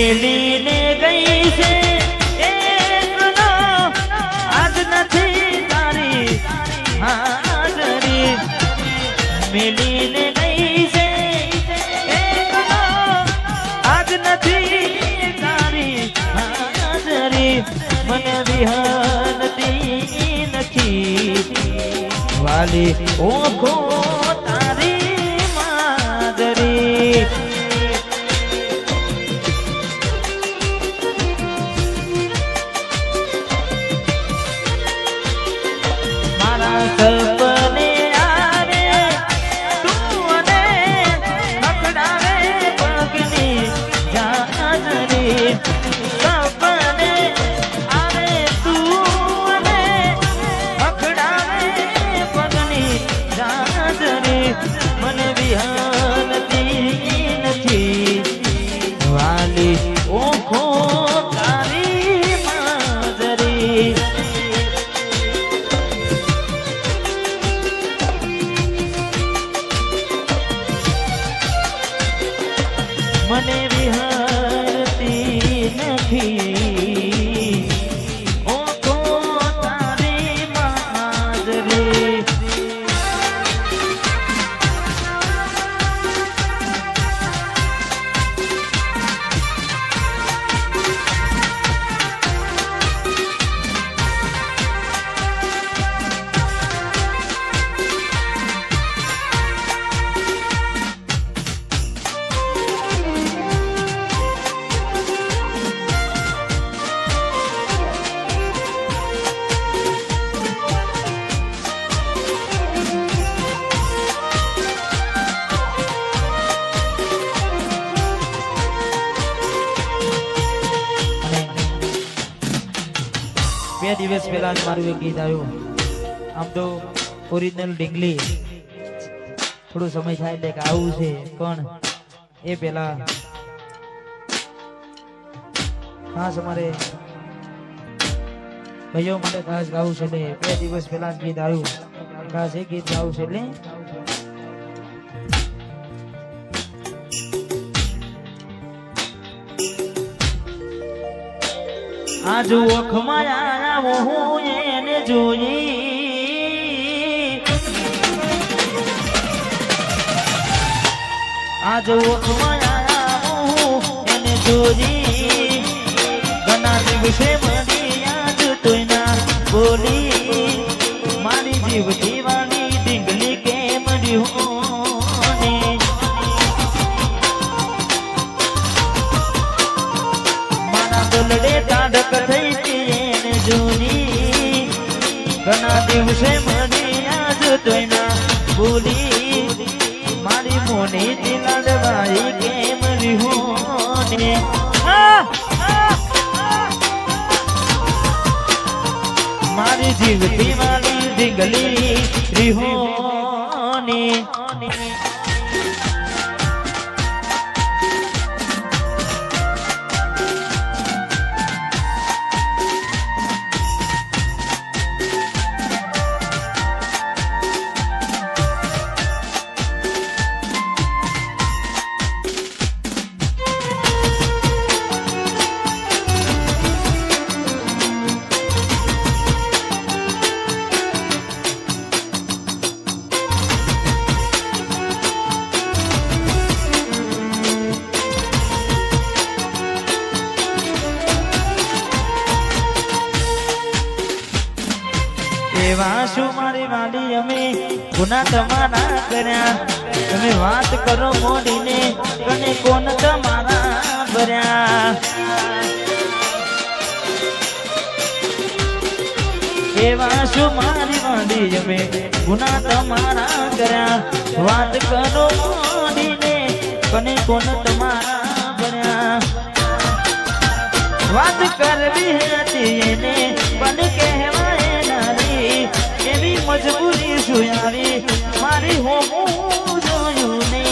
મેલીને ગઈ છે એકનો આજ નથી તારી હાજરી મેલીને ગઈ છે એકનો આજ નથી તારી હાજરી મને વિહનતી નથી વાલી ઓખો તારી માદરી સપને આરે તું અને અકડાવે પગની જાજરી સપને આરે તું અને અકડાવે પગની જાજરી મને વિહનતી નથી વાલી ઓખો તારી માજરી મને વિહરતી નથી ઓખો તારી માજરી બે દિવસ પહેલા મારું એક ગીત આવ્યું આમ તો ઓરિજિનલ ડીંગલી થોડો સમય થાય એટલે કે આવું છે પણ એ પહેલા ખાસ અમારે ભાઈઓ માટે ખાસ ગાવું છે એટલે 2 દિવસ પહેલા ગીત આવ્યું ખાસ એ ગીત ગાવું છે એટલે આજ ઓખમાં આવો હું એને જોઈ આજ ઓખમાં આવો હું એને જોઈ ઘણા દિવસે મળી યાદ તોય ના બોલી મારી જીવતી વાળી ડીંગલી કેમ રહ્યો મારા દોલડે તાડક થઈ એને જોની ઘણા દિવસે મળી યાદ તોય ના બોલી મારી મોની દિલાડવાઈ કેમ રીહોને મારી જીવતી વાળી ડીંગલી રીહોને એવા શું મારી વાલી અમે ગુના તમારા કર્યા તમે વાત કરો મોડીને કને કોણ તમારા ભર્યા એવા શું મારી વાલી અમે ગુના તમારા કર્યા વાત કરો મોડીને કને કોણ તમારા ભર્યા વાત કરવી હતી એને પણ કહેવાય એવી મજબૂરી સુયાવી મારી હોમું જોયું ને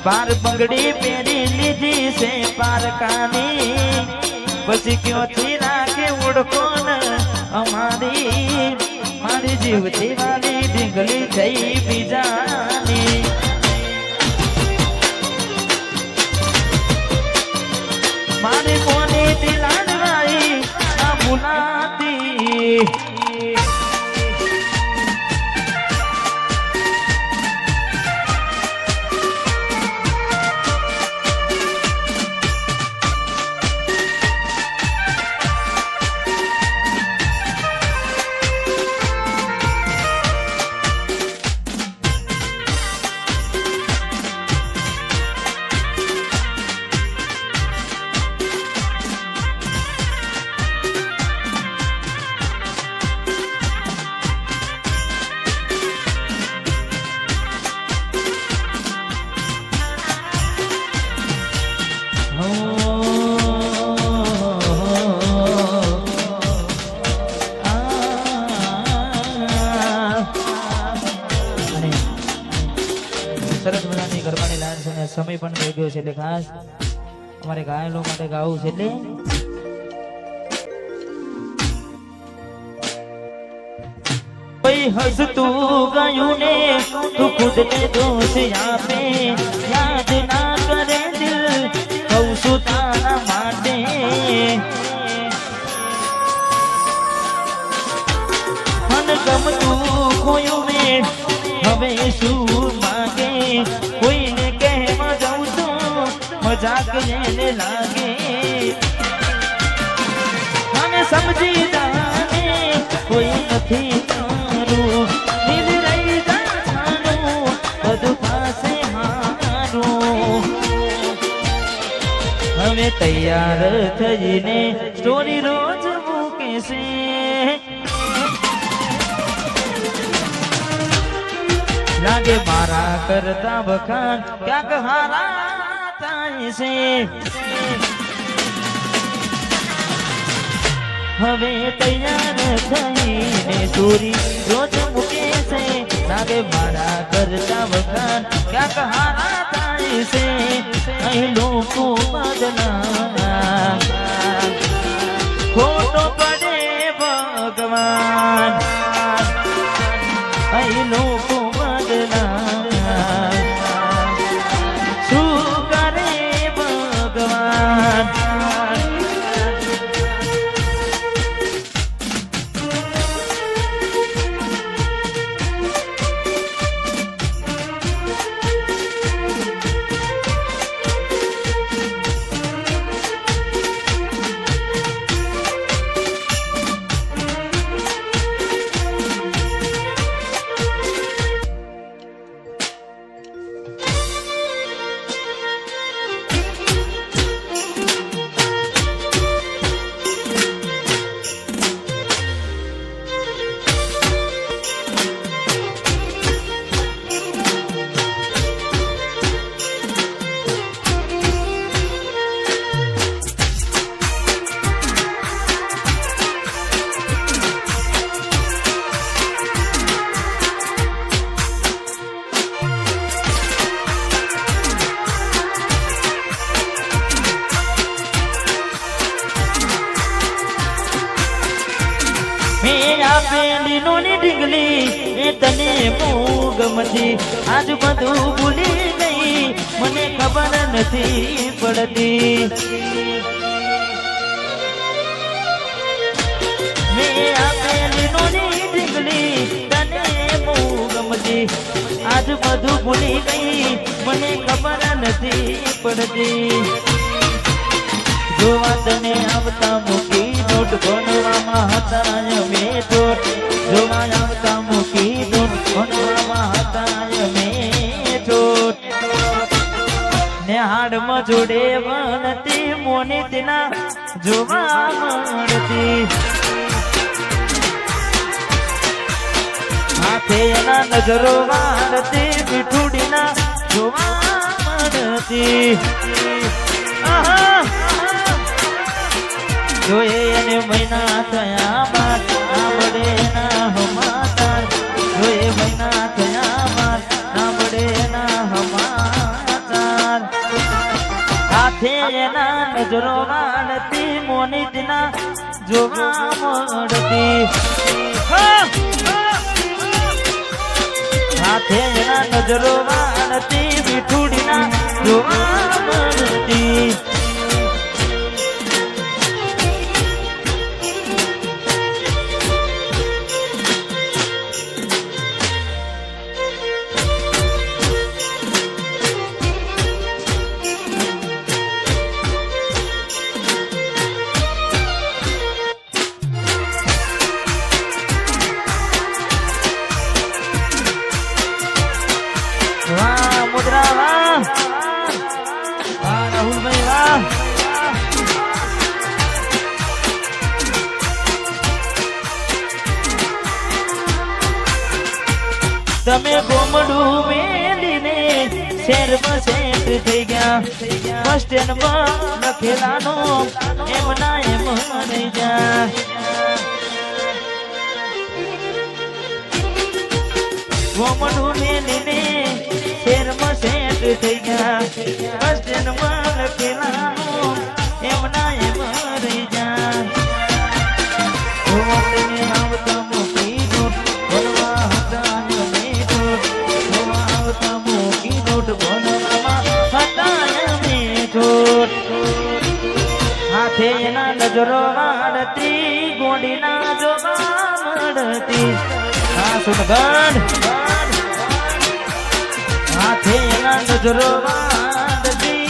પાર પગડી પહેરી લીધી છે પારકાની પછી ક્યોથી રાખે ઓળખોન અમારી મારી જીવતી વાલી ડીંગલી થઈ બીજાની સરસ મજાની ગરબાની લાઈન છે ને સમય પણ થઈ ગયો છે એટલે ખાસ અમારે ગાયલો માટે ગાવું છે એટલે कोई हंस तू गयूं ने तू खुद ने दोष आपे याद ना करे दिल कहूं છું તારા માટે મન ગમતું ખોયું મેં હવે શું માગે કોઈને કહેવા જાઉં તો મજાક એને લાગે મને સમજી જાને કોઈ નથી હવે તૈયાર થઈને સ્ટોરી રોજ મૂકે છે લાગે મારા કરતા વખાણ ક્યાંક હારા થાય છે હવે તૈયાર થઈને સ્ટોરી રોજ મૂકે છે લાગે મારા કરતા વખાણ ક્યાંક હારા થાય છે અહીં લોકો બદલા ખોટો પડે ભગવાન અહીં લોકો બદલા શું કરે ભગવાન પેલીનો ની ઢીંગલી એ તને બહુ ગમતી આજ બધું ભૂલી ગઈ મને ખબર નથી પડતી મેં આ પેલીનો ની ઢીંગલી તને બહુ ગમતી આજ બધું ભૂલી ગઈ મને ખબર નથી પડતી જોવા તને આવતા મૂકી નોટ ભણવામાં હતા મેં ચોટ જોવા આવતા મૂકી નોટ ભણવામાં હતા મેં ચોટ ને હાડમાં જોડે વનતી મોની તેના જોવા મળતી હાથે એના નજરો વાળતી મીઠુડીના જોવા મળતી જોએ અને મહિના થયા બાદ સાંભળે ના હમાચાર જોએ મહિના થયા બાદ સાંભળે ના હમાચાર હાથે એના નજરો વાળતી મોની તેના જોવા મળતી હાથે એના નજરો વાળતી મીઠુડીના જોવા મળતી તમે ગોમડું મેલીને શહેરમાં સેટ થઈ ગયા બસ સ્ટેન્ડમાં લખેલાનો એમ ના એમ રહી જા ગોમડું મેલીને શહેરમાં થઈ ગયા બસ જન્મમાં લખેલાનું એમના એમ રહી જા આવતા મૂકી નોટ બોલવા હતા આવતા મૂકી નોટ બોલવામાં હતા હાથે એના નજરો વાળતી ગોડીના જોવા મળતી હા સુનગઢ હાથે એના નજરો વાળતી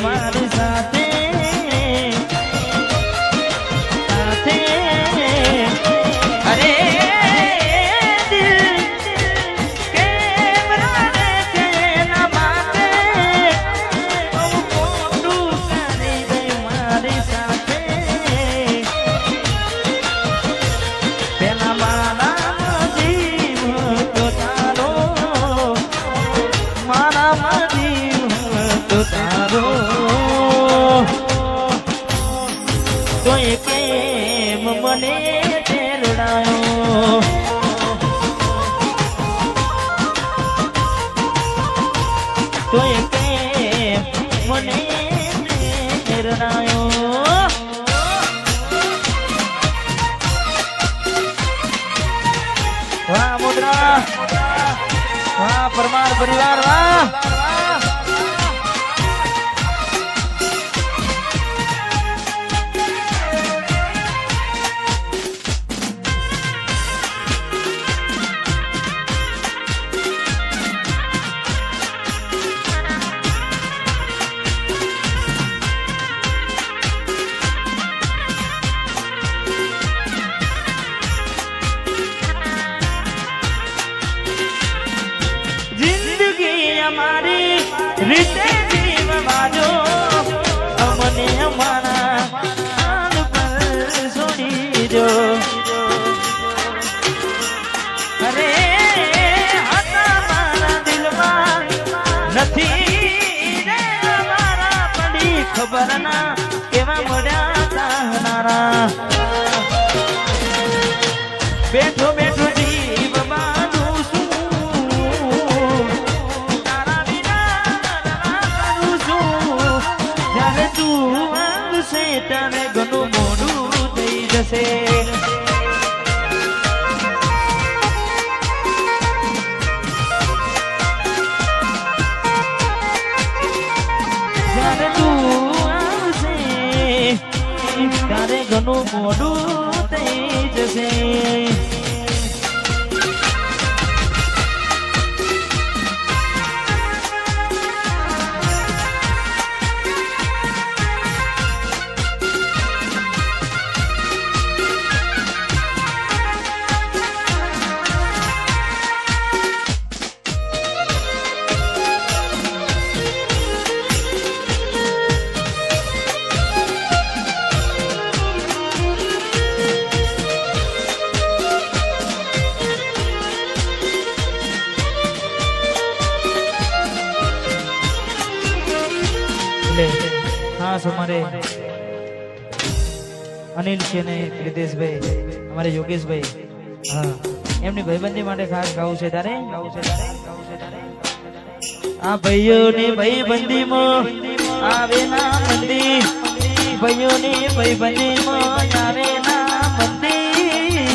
મારી સાથે અરે દિલ કેમ રડે છે એના માટે બહુ ખોટું કરી ગઈ મારી સાથે પેલા મારા જીવ તો તારો મારા જીવ તો તારો તો કેમ મને તેરડાયો તો કેમ મને તેરડાયો વાહ મુદ્રા વાહ પરમાર પરિવાર વાહ અમારી રીતે જીવવાજો અમને અમારા પર છોડી દો અરે હતા મારા દિલમાં નથી રે અમારા પડી ખબર ના કેવા મળ્યા ચાહનારા બેઠો બેઠો જીવ બાનું શું તને ઘણું મોડું થઈ જશે જ્યારે તું આવશે ત્યારે ઘણું મોડું થઈ જશે ખાસ અમારે અનિલ છે ને રિતેશભાઈ, અમારે યોગેશભાઈ, હા એમની ભાઈબંધી માટે ખાસ ગાવું છે તારે. આ ભાઈઓની ભાઈબંધીમાં આવે ના મંદી, ભાઈઓની ભાઈબંધીમાં આવે ના મંદી.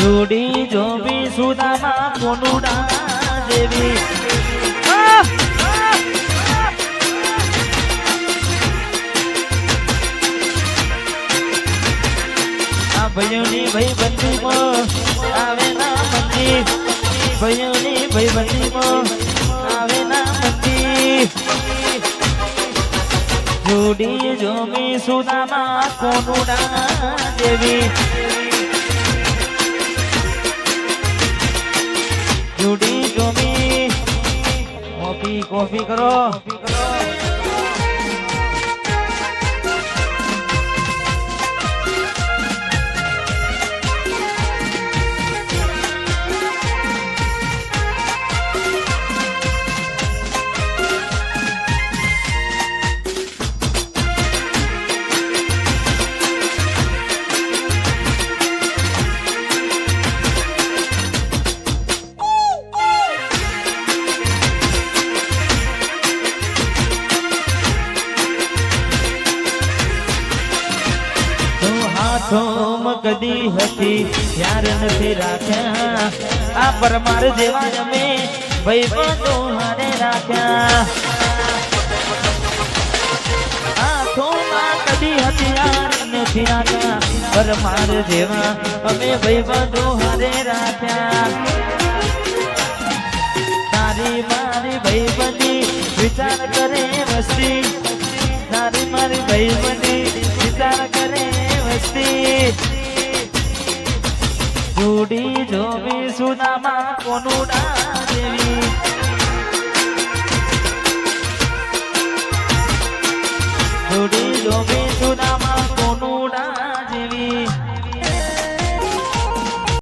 જોડી જોબી સુદામાં કોનુડા દેવી. ભાઈઓની ભાઈબંધીમાં આવે ના મંદી, ભાઈઓની ભાઈબંધીમાં આવે ના મંદી. જોડી જોમી સુદામાં કોનુડા દેવી. જોડી જોમી કોફી કોફી કરો. કદી હતી યાર નથી રાખ્યા, આ પરમાર જેવા અમે ભાઈબંધો હારે રાખ્યા. હાથોમાં કદી હતી યાર નથી રાખ્યા, પરમાર જેવા અમે ભાઈબંધો હારે રાખ્યા. તારી મારી ભાઈબંધી વિચાર કરે વસ્તી, તારી મારી ભાઈબંધી વિચાર કરે વસ્તી. જોડી જોવી સુદામાં કોનુડા દેવી.